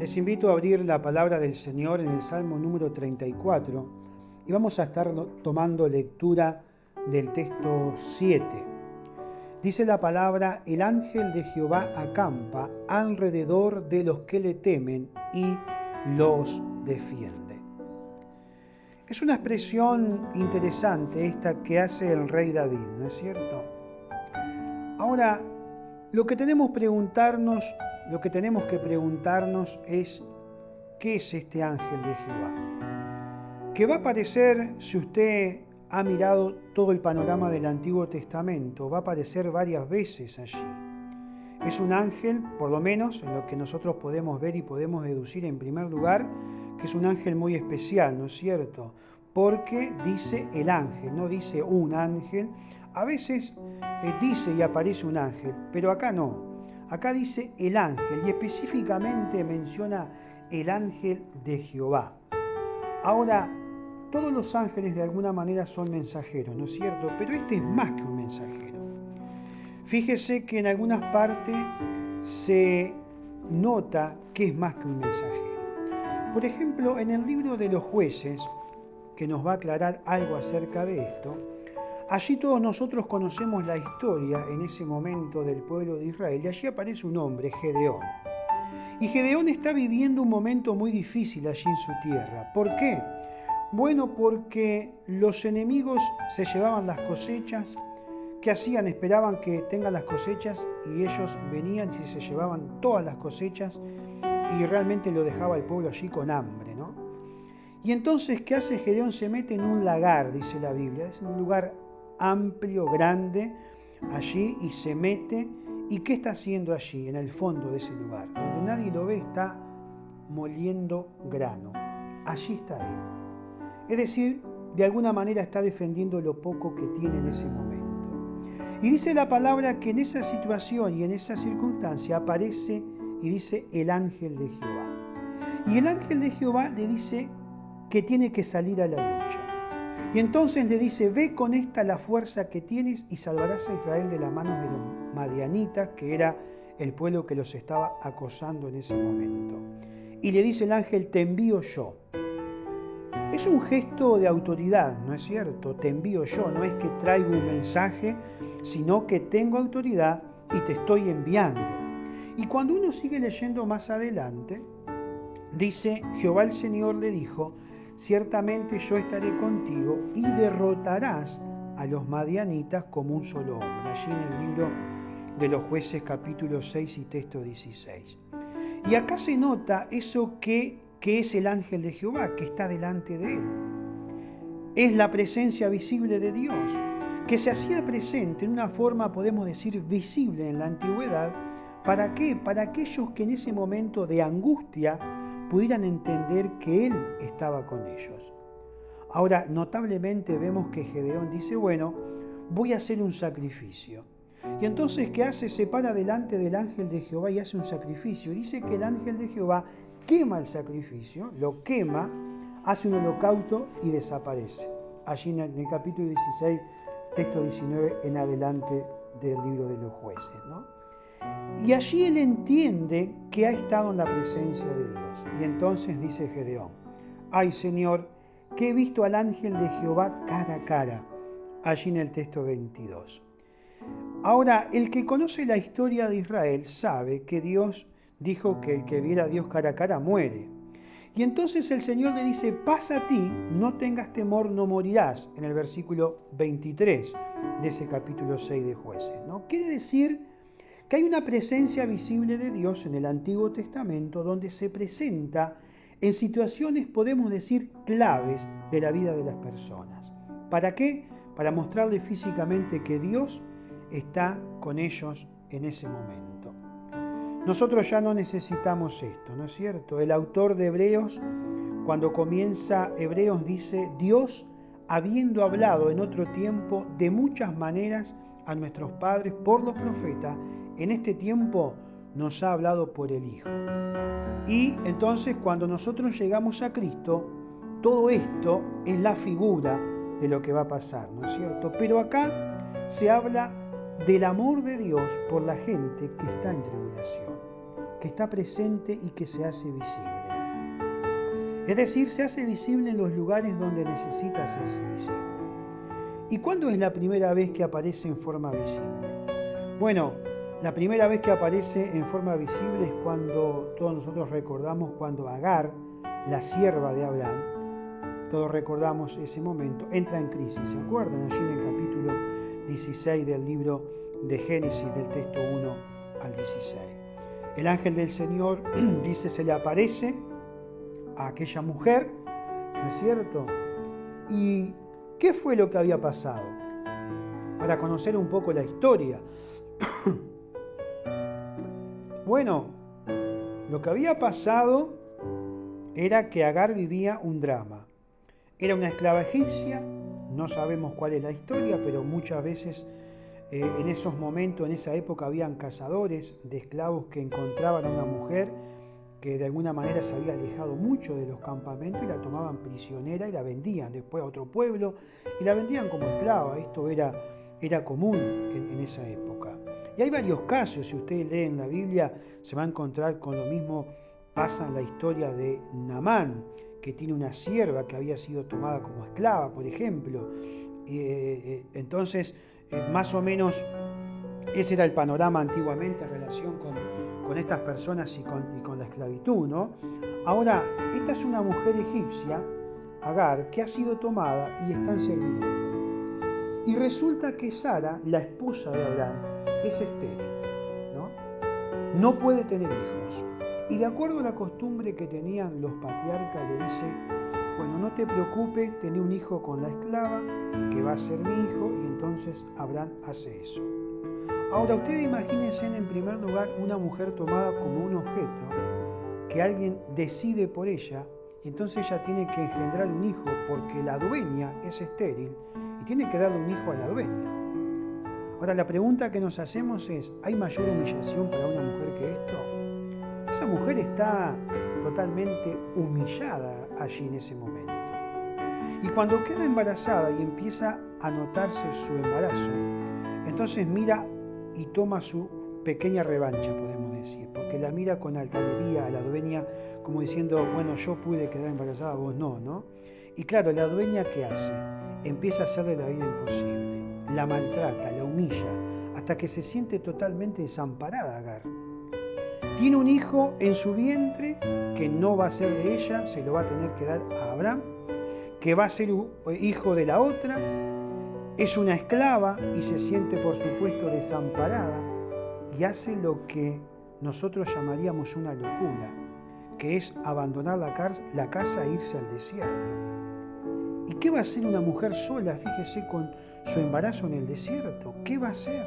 Les invito a abrir la palabra del Señor en el Salmo número 34 y vamos a estar tomando lectura del texto 7. Dice la palabra: el ángel de Jehová acampa alrededor de los que le temen y los defiende. Es una expresión interesante esta que hace el rey David, ¿no es cierto? Ahora, lo que tenemos que preguntarnos es: ¿qué es este ángel de Jehová? Que va a aparecer, si usted ha mirado todo el panorama del Antiguo Testamento, va a aparecer varias veces allí. Es un ángel, por lo menos en lo que nosotros podemos ver y podemos deducir en primer lugar, que es un ángel muy especial, ¿no es cierto? Porque dice el ángel, no dice un ángel. A veces dice y aparece un ángel, pero acá no. Acá dice el ángel y específicamente menciona el ángel de Jehová. Ahora, todos los ángeles de alguna manera son mensajeros, ¿no es cierto? Pero este es más que un mensajero. Fíjese que en algunas partes se nota que es más que un mensajero. Por ejemplo, en el libro de los Jueces, que nos va a aclarar algo acerca de esto, allí todos nosotros conocemos la historia en ese momento del pueblo de Israel y allí aparece un hombre, Gedeón. Y Gedeón está viviendo un momento muy difícil allí en su tierra. ¿Por qué? Bueno, porque los enemigos se llevaban las cosechas. ¿Qué hacían? Esperaban que tengan las cosechas y ellos venían y se llevaban todas las cosechas y realmente lo dejaba el pueblo allí con hambre, ¿no? Y entonces, ¿qué hace Gedeón? Se mete en un lagar, dice la Biblia. Es un lugar amplio, grande, allí, y se mete. ¿Y qué está haciendo allí, en el fondo de ese lugar? Donde nadie lo ve, está moliendo grano. Allí está él. Es decir, de alguna manera está defendiendo lo poco que tiene en ese momento. Y dice la palabra que en esa situación y en esa circunstancia aparece y dice el ángel de Jehová. Y el ángel de Jehová le dice que tiene que salir a la lucha. Y entonces le dice: ve con esta la fuerza que tienes y salvarás a Israel de las manos de los madianitas, que era el pueblo que los estaba acosando en ese momento. Y le dice el ángel: te envío yo. Es un gesto de autoridad, ¿no es cierto? Te envío yo, no es que traigo un mensaje, sino que tengo autoridad y te estoy enviando. Y cuando uno sigue leyendo más adelante, dice: Jehová el Señor le dijo: ciertamente yo estaré contigo y derrotarás a los madianitas como un solo hombre. Allí en el libro de los Jueces, capítulo 6 y texto 16. Y acá se nota eso que es el ángel de Jehová, que está delante de él. Es la presencia visible de Dios, que se hacía presente en una forma, podemos decir, visible en la antigüedad. ¿Para qué? Para aquellos que en ese momento de angustia pudieran entender que Él estaba con ellos. Ahora, notablemente vemos que Gedeón dice: bueno, voy a hacer un sacrificio. Y entonces, ¿qué hace? Se para delante del ángel de Jehová y hace un sacrificio. Y dice que el ángel de Jehová quema el sacrificio, lo quema, hace un holocausto y desaparece. Allí en el capítulo 16, texto 19 en adelante del libro de los Jueces, ¿no? Y allí él entiende que ha estado en la presencia de Dios. Y entonces dice Gedeón: ay, Señor, que he visto al ángel de Jehová cara a cara. Allí en el texto 22. Ahora, el que conoce la historia de Israel sabe que Dios dijo que el que viera a Dios cara a cara muere. Y entonces el Señor le dice: pasa a ti, no tengas temor, no morirás, en el versículo 23 de ese capítulo 6 de Jueces, ¿no? Quiere decir que hay una presencia visible de Dios en el Antiguo Testamento donde se presenta en situaciones, podemos decir, claves de la vida de las personas. ¿Para qué? Para mostrarle físicamente que Dios está con ellos en ese momento. Nosotros ya no necesitamos esto, ¿no es cierto? El autor de Hebreos, cuando comienza Hebreos, dice: Dios, habiendo hablado en otro tiempo de muchas maneras a nuestros padres por los profetas, en este tiempo nos ha hablado por el Hijo. Y entonces, cuando nosotros llegamos a Cristo, todo esto es la figura de lo que va a pasar, ¿no es cierto? Pero acá se habla del amor de Dios por la gente que está en tribulación. que está presente y que se hace visible. Es decir, se hace visible en los lugares donde necesita hacerse visible. ¿Y cuándo es la primera vez que aparece en forma visible? Bueno, la primera vez que aparece en forma visible es cuando todos nosotros recordamos cuando Agar, la sierva de Abraham, todos recordamos ese momento, entra en crisis. ¿Se acuerdan? Allí en el capítulo 16 del libro de Génesis, del texto 1 al 16. El ángel del Señor, dice, se le aparece a aquella mujer, ¿no es cierto? ¿Y qué fue lo que había pasado? Para conocer un poco la historia. Bueno, lo que había pasado era que Agar vivía un drama. Era una esclava egipcia, no sabemos cuál es la historia, pero muchas veces en esos momentos, en esa época, habían cazadores de esclavos que encontraban a una mujer que de alguna manera se había alejado mucho de los campamentos y la tomaban prisionera y la vendían después a otro pueblo y la vendían como esclava. Esto era común en esa época. Y hay varios casos, si ustedes leen la Biblia, se va a encontrar con lo mismo. Pasa en la historia de Naamán, que tiene una sierva que había sido tomada como esclava, por ejemplo. Entonces, más o menos, ese era el panorama antiguamente en relación con estas personas y con la esclavitud, ¿no? Ahora, esta es una mujer egipcia, Agar, que ha sido tomada y está en servidumbre. Y resulta que Sara, la esposa de Abraham, es estéril, ¿no? No puede tener hijos. Y de acuerdo a la costumbre que tenían los patriarcas, le dice, bueno, no te preocupes, tené un hijo con la esclava, que va a ser mi hijo, y entonces Abraham hace eso. Ahora, ustedes imagínense en primer lugar una mujer tomada como un objeto, que alguien decide por ella, y entonces ella tiene que engendrar un hijo porque la dueña es estéril, y tiene que darle un hijo a la dueña. Ahora, la pregunta que nos hacemos es, ¿hay mayor humillación para una mujer que esto? Esa mujer está totalmente humillada allí en ese momento. Y cuando queda embarazada y empieza a notarse su embarazo, entonces mira y toma su pequeña revancha, podemos decir, porque la mira con altanería a la dueña, como diciendo, bueno, yo pude quedar embarazada, vos no, ¿no? Y claro, la dueña, ¿qué hace? Empieza a hacerle la vida imposible, la maltrata, la humilla, hasta que se siente totalmente desamparada Agar. Tiene un hijo en su vientre que no va a ser de ella, se lo va a tener que dar a Abraham, que va a ser hijo de la otra, es una esclava y se siente por supuesto desamparada y hace lo que nosotros llamaríamos una locura, que es abandonar la casa e irse al desierto. ¿Y qué va a hacer una mujer sola, fíjese, con su embarazo en el desierto? ¿Qué va a hacer?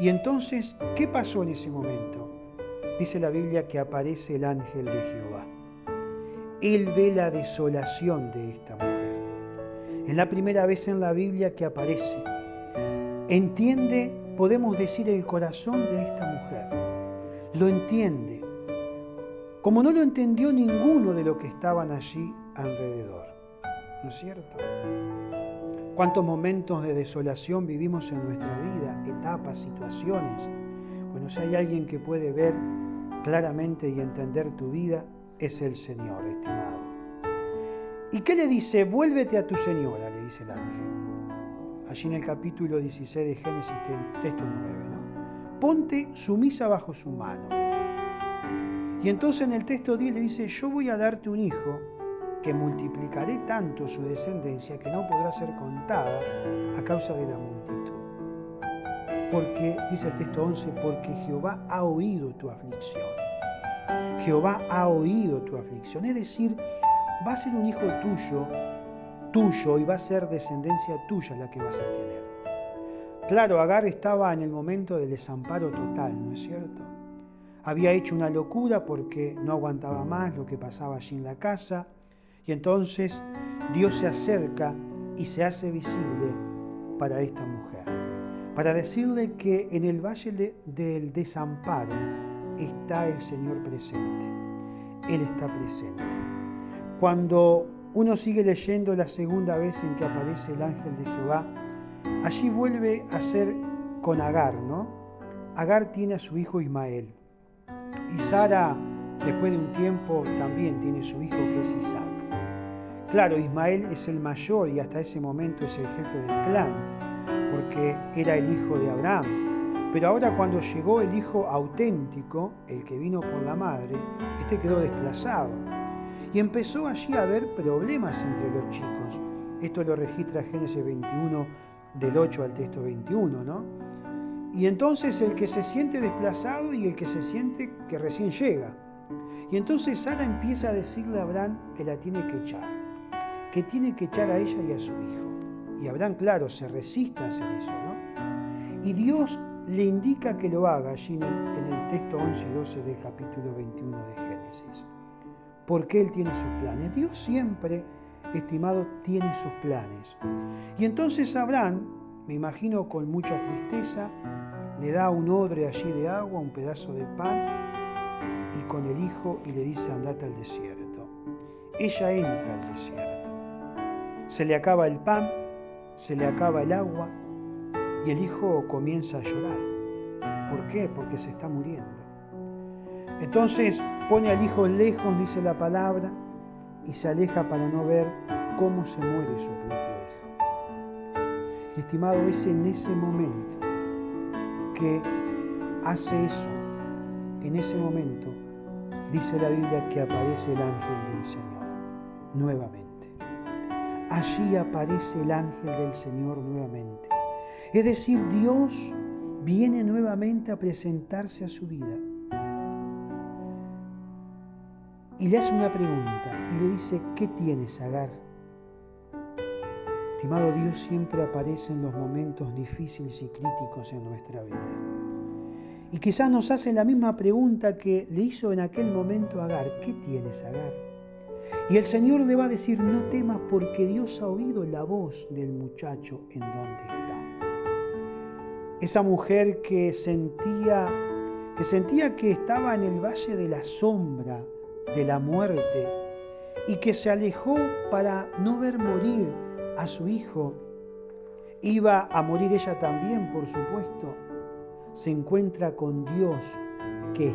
Y entonces, ¿qué pasó en ese momento? Dice la Biblia que aparece el ángel de Jehová. Él ve la desolación de esta mujer. Es la primera vez en la Biblia que aparece. Entiende, podemos decir, el corazón de esta mujer. Lo entiende, como no lo entendió ninguno de los que estaban allí alrededor. ¿No es cierto? ¿Cuántos momentos de desolación vivimos en nuestra vida? Etapas, situaciones. Bueno, si hay alguien que puede ver claramente y entender tu vida, es el Señor, estimado. ¿Y qué le dice? Vuélvete a tu señora, le dice el ángel. Allí en el capítulo 16 de Génesis, texto 9, ¿no? Ponte sumisa bajo su mano. Y entonces en el texto 10 le dice, yo voy a darte un hijo que multiplicaré tanto su descendencia que no podrá ser contada a causa de la multitud. Porque, dice el texto 11, porque Jehová ha oído tu aflicción. Jehová ha oído tu aflicción. Es decir, va a ser un hijo tuyo, y va a ser descendencia tuya la que vas a tener. Claro, Agar estaba en el momento del desamparo total, ¿no es cierto? Había hecho una locura porque no aguantaba más lo que pasaba allí en la casa, y entonces Dios se acerca y se hace visible para esta mujer, para decirle que en el valle del desamparo está el Señor presente. Él está presente. Cuando uno sigue leyendo la segunda vez en que aparece el ángel de Jehová, allí vuelve a ser con Agar, ¿no? Agar tiene a su hijo Ismael. Y Sara, después de un tiempo, también tiene su hijo que es Isaac. Claro, Ismael es el mayor y hasta ese momento es el jefe del clan, porque era el hijo de Abraham. Pero ahora cuando llegó el hijo auténtico, el que vino por la madre, este quedó desplazado. Y empezó allí a haber problemas entre los chicos. Esto lo registra Génesis 21, del 8 al texto 21, ¿no? Y entonces el que se siente desplazado y el que se siente que recién llega. Y entonces Sara empieza a decirle a Abraham que la tiene que echar a ella y a su hijo. Y Abraham, claro, se resiste a hacer eso, ¿no? Y Dios le indica que lo haga allí en el texto 11 y 12 del capítulo 21 de Génesis. Porque Él tiene sus planes. Dios siempre, estimado, tiene sus planes. Y entonces Abraham, me imagino con mucha tristeza, le da un odre allí de agua, un pedazo de pan, y con el hijo y le dice: andate al desierto. Ella entra al desierto. Se le acaba el pan, se le acaba el agua, y el hijo comienza a llorar. ¿Por qué? Porque se está muriendo. Entonces pone al hijo lejos, dice la palabra, y se aleja para no ver cómo se muere su propio hijo. Y estimado, es en ese momento que hace eso. En ese momento dice la Biblia que aparece el ángel del Señor nuevamente. Allí aparece el ángel del Señor nuevamente. Es decir, Dios viene nuevamente a presentarse a su vida. Y le hace una pregunta y le dice: ¿qué tienes, Agar? Estimado, Dios siempre aparece en los momentos difíciles y críticos en nuestra vida. Y quizás nos hace la misma pregunta que le hizo en aquel momento a Agar: ¿qué tienes, Agar? Y el Señor le va a decir: no temas, porque Dios ha oído la voz del muchacho en donde está. Esa mujer que sentía que estaba en el valle de la sombra de la muerte y que se alejó para no ver morir a su hijo, iba a morir ella también, por supuesto, se encuentra con Dios que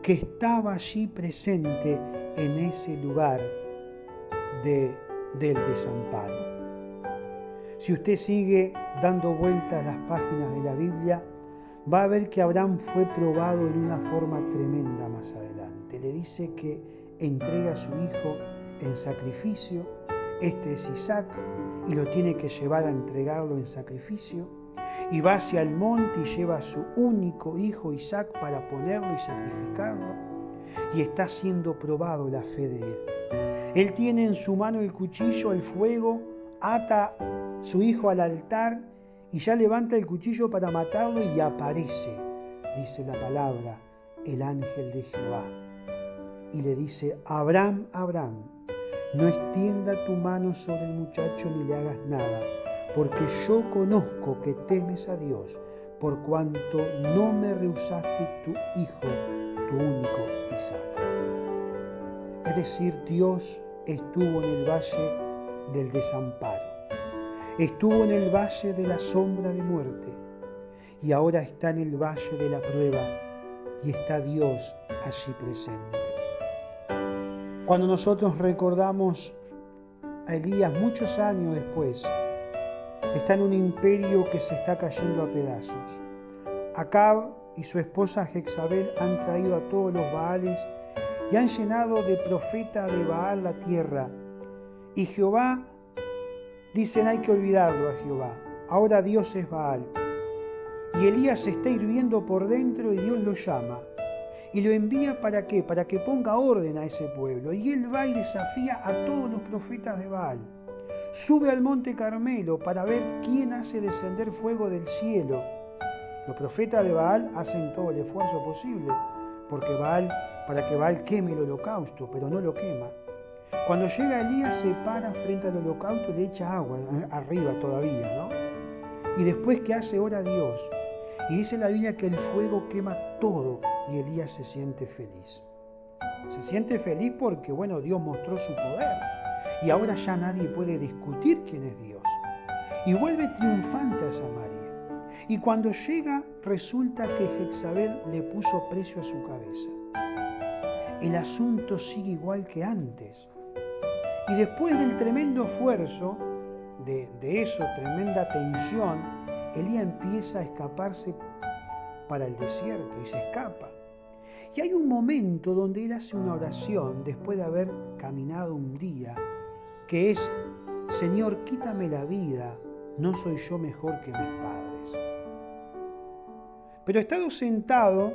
estaba allí presente en ese lugar del desamparo. Si usted sigue dando vueltas a las páginas de la Biblia, va a ver que Abraham fue probado en una forma tremenda más adelante. Le dice que entrega a su hijo en sacrificio. Este es Isaac, y lo tiene que llevar a entregarlo en sacrificio. Y va hacia el monte y lleva a su único hijo Isaac para ponerlo y sacrificarlo. Y está siendo probado la fe de él. Él tiene en su mano el cuchillo, el fuego, ata a su hijo al altar y ya levanta el cuchillo para matarlo, y aparece, dice la palabra, el ángel de Jehová. Y le dice: Abraham, Abraham, no extienda tu mano sobre el muchacho ni le hagas nada, porque yo conozco que temes a Dios, por cuanto no me rehusaste tu hijo, tu único Isaac. Es decir, Dios estuvo en el valle del desamparo. Estuvo en el valle de la sombra de muerte y ahora está en el valle de la prueba y está Dios allí presente. Cuando nosotros recordamos a Elías muchos años después, está en un imperio que se está cayendo a pedazos. Acab y su esposa Jezabel han traído a todos los Baales y han llenado de profeta de Baal la tierra. Y Jehová, dicen, hay que olvidarlo a Jehová. Ahora Dios es Baal. Y Elías se está hirviendo por dentro y Dios lo llama. Y lo envía ¿para qué? Para que ponga orden a ese pueblo. Y él va y desafía a todos los profetas de Baal. Sube al monte Carmelo para ver quién hace descender fuego del cielo. Los profetas de Baal hacen todo el esfuerzo posible para que Baal queme el holocausto, pero no lo quema. Cuando llega Elías, se para frente al holocausto y le echa agua arriba todavía, ¿no? Y después, ¿qué hace? Ora a Dios. Y dice la Biblia que el fuego quema todo y Elías se siente feliz. Se siente feliz porque, bueno, Dios mostró su poder y ahora ya nadie puede discutir quién es Dios. Y vuelve triunfante a Samaria. Y cuando llega, resulta que Jezabel le puso precio a su cabeza. El asunto sigue igual que antes. Y después del tremendo esfuerzo, de eso, tremenda tensión, Elías empieza a escaparse para el desierto y se escapa. Y hay un momento donde él hace una oración después de haber caminado un día, que es: Señor, quítame la vida, no soy yo mejor que mis padres. Pero estado sentado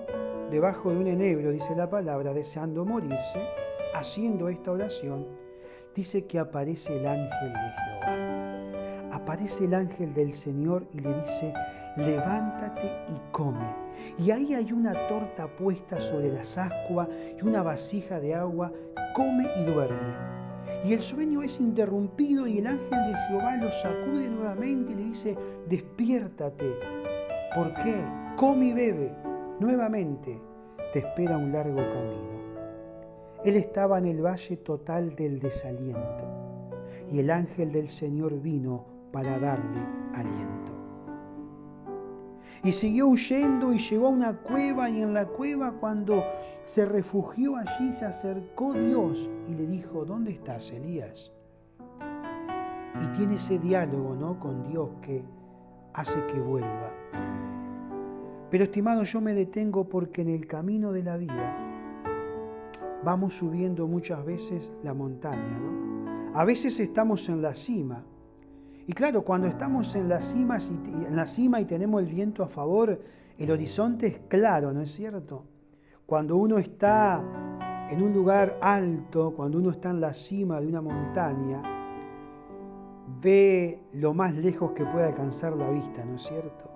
debajo de un enebro, dice la palabra, deseando morirse, haciendo esta oración, dice que aparece el ángel de Jehová. Aparece el ángel del Señor y le dice: levántate y come. Y ahí hay una torta puesta sobre las ascuas y una vasija de agua, come y duerme. Y el sueño es interrumpido y el ángel de Jehová lo sacude nuevamente y le dice: despiértate. ¿Por qué? Come y bebe. Nuevamente te espera un largo camino. Él estaba en el valle total del desaliento y el ángel del Señor vino para darle aliento. Y siguió huyendo y llegó a una cueva, y en la cueva, cuando se refugió allí, se acercó Dios y le dijo: ¿dónde estás, Elías? Y tiene ese diálogo, ¿no?, con Dios que hace que vuelva. Pero, estimado, yo me detengo porque en el camino de la vida vamos subiendo muchas veces la montaña, ¿no? A veces estamos en la cima. Y claro, cuando estamos en la cima y tenemos el viento a favor, el horizonte es claro, ¿no es cierto? Cuando uno está en un lugar alto, cuando uno está en la cima de una montaña, ve lo más lejos que puede alcanzar la vista, ¿no es cierto?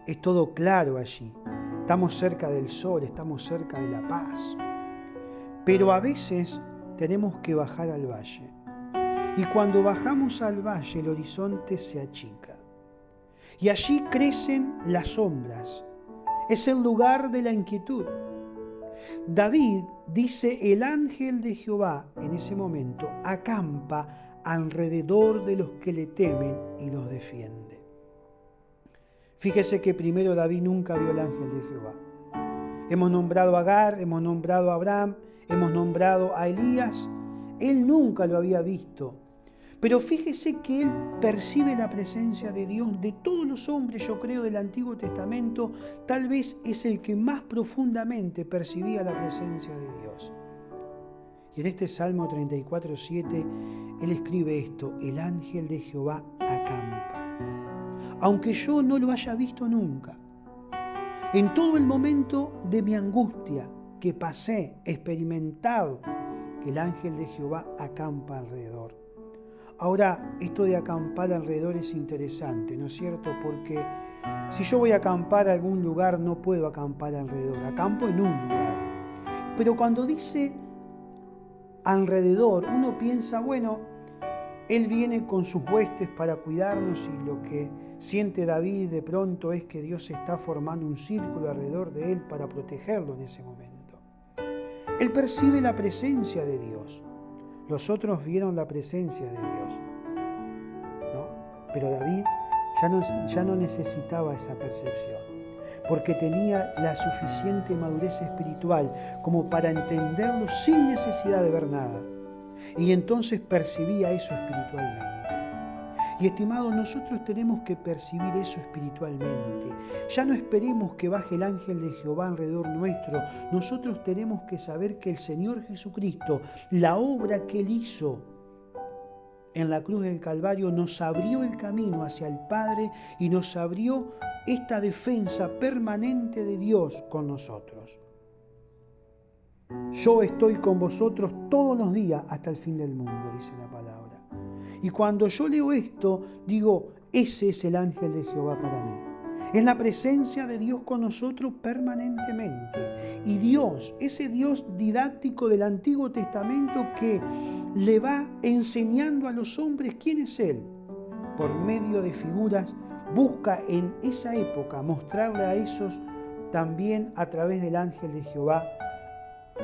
Es todo claro allí. Estamos cerca del sol, estamos cerca de la paz. Pero a veces tenemos que bajar al valle. Y cuando bajamos al valle, el horizonte se achica. Y allí crecen las sombras. Es el lugar de la inquietud. David dice: el ángel de Jehová en ese momento acampa alrededor de los que le temen y los defiende. Fíjese que primero David nunca vio al ángel de Jehová. Hemos nombrado a Agar, hemos nombrado a Abraham, hemos nombrado a Elías. Él nunca lo había visto. Pero fíjese que él percibe la presencia de Dios. De todos los hombres, yo creo, del Antiguo Testamento, tal vez es el que más profundamente percibía la presencia de Dios. Y en este Salmo 34:7, él escribe esto: el ángel de Jehová acampa. Aunque yo no lo haya visto nunca, en todo el momento de mi angustia que pasé, experimentado que el ángel de Jehová acampa alrededor. Ahora, esto de acampar alrededor es interesante, ¿no es cierto? Porque si yo voy a acampar a algún lugar, no puedo acampar alrededor, acampo en un lugar. Pero cuando dice alrededor, uno piensa, bueno, Él viene con sus huestes para cuidarnos, y lo que siente David de pronto es que Dios está formando un círculo alrededor de él para protegerlo en ese momento. Él percibe la presencia de Dios. Los otros vieron la presencia de Dios, ¿no? Pero David ya no necesitaba esa percepción, porque tenía la suficiente madurez espiritual como para entenderlo sin necesidad de ver nada. Y entonces percibía eso espiritualmente. Y, estimados, nosotros tenemos que percibir eso espiritualmente. Ya no esperemos que baje el ángel de Jehová alrededor nuestro. Nosotros tenemos que saber que el Señor Jesucristo, la obra que Él hizo en la cruz del Calvario, nos abrió el camino hacia el Padre y nos abrió esta defensa permanente de Dios con nosotros. Yo estoy con vosotros todos los días hasta el fin del mundo, dice la palabra. Y cuando yo leo esto, digo, ese es el ángel de Jehová para mí. Es la presencia de Dios con nosotros permanentemente. Y Dios, ese Dios didáctico del Antiguo Testamento que le va enseñando a los hombres quién es Él, por medio de figuras, busca en esa época mostrarle a esos también a través del ángel de Jehová,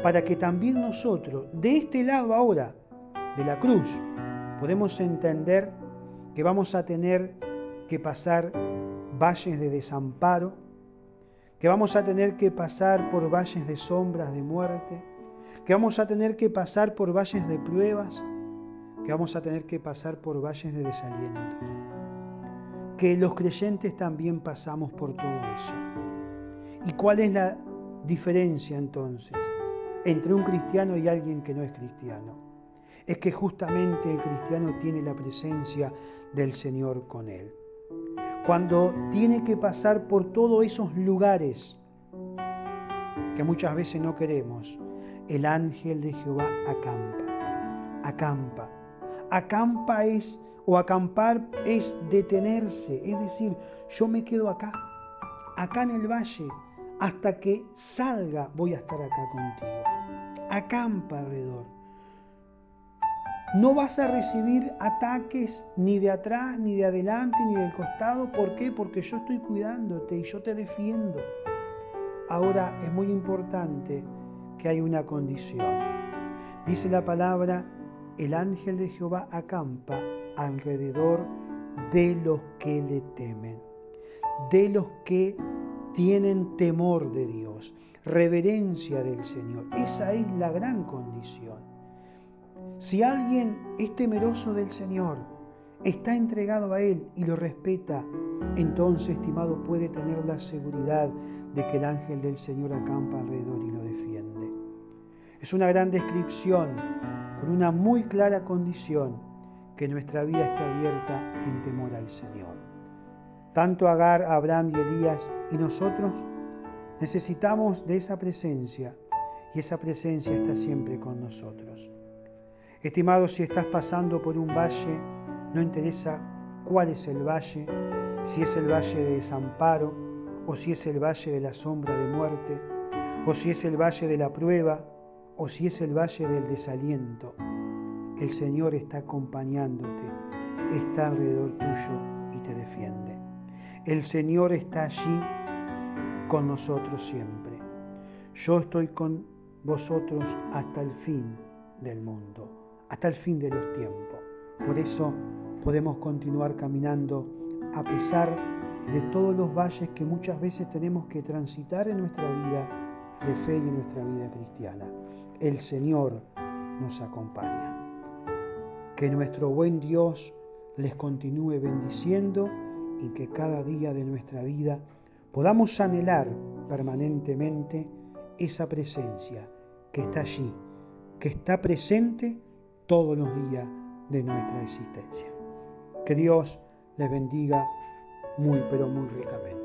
para que también nosotros, de este lado ahora, de la cruz, podemos entender que vamos a tener que pasar valles de desamparo, que vamos a tener que pasar por valles de sombras de muerte, que vamos a tener que pasar por valles de pruebas, que vamos a tener que pasar por valles de desaliento, que los creyentes también pasamos por todo eso. ¿Y cuál es la diferencia entonces entre un cristiano y alguien que no es cristiano? Es que justamente el cristiano tiene la presencia del Señor con él. Cuando tiene que pasar por todos esos lugares que muchas veces no queremos, el ángel de Jehová acampa. Acampa es, o acampar es detenerse, es decir, yo me quedo acá en el valle, hasta que salga voy a estar acá contigo. Acampa alrededor. No vas a recibir ataques ni de atrás, ni de adelante, ni del costado. ¿Por qué? Porque yo estoy cuidándote y yo te defiendo. Ahora es muy importante que hay una condición. Dice la palabra, el ángel de Jehová acampa alrededor de los que le temen, de los que tienen temor de Dios, reverencia del Señor. Esa es la gran condición. Si alguien es temeroso del Señor, está entregado a Él y lo respeta, entonces, estimado, puede tener la seguridad de que el ángel del Señor acampa alrededor y lo defiende. Es una gran descripción con una muy clara condición, que nuestra vida esté abierta en temor al Señor. Tanto Agar, Abraham y Elías y nosotros necesitamos de esa presencia, y esa presencia está siempre con nosotros. Estimado, si estás pasando por un valle, no interesa cuál es el valle, si es el valle de desamparo, o si es el valle de la sombra de muerte, o si es el valle de la prueba, o si es el valle del desaliento. El Señor está acompañándote, está alrededor tuyo y te defiende. El Señor está allí con nosotros siempre. Yo estoy con vosotros hasta el fin del mundo, hasta el fin de los tiempos. Por eso podemos continuar caminando a pesar de todos los valles que muchas veces tenemos que transitar en nuestra vida de fe y en nuestra vida cristiana. El Señor nos acompaña. Que nuestro buen Dios les continúe bendiciendo y que cada día de nuestra vida podamos anhelar permanentemente esa presencia que está allí, que está presente todos los días de nuestra existencia. Que Dios les bendiga muy, pero muy ricamente.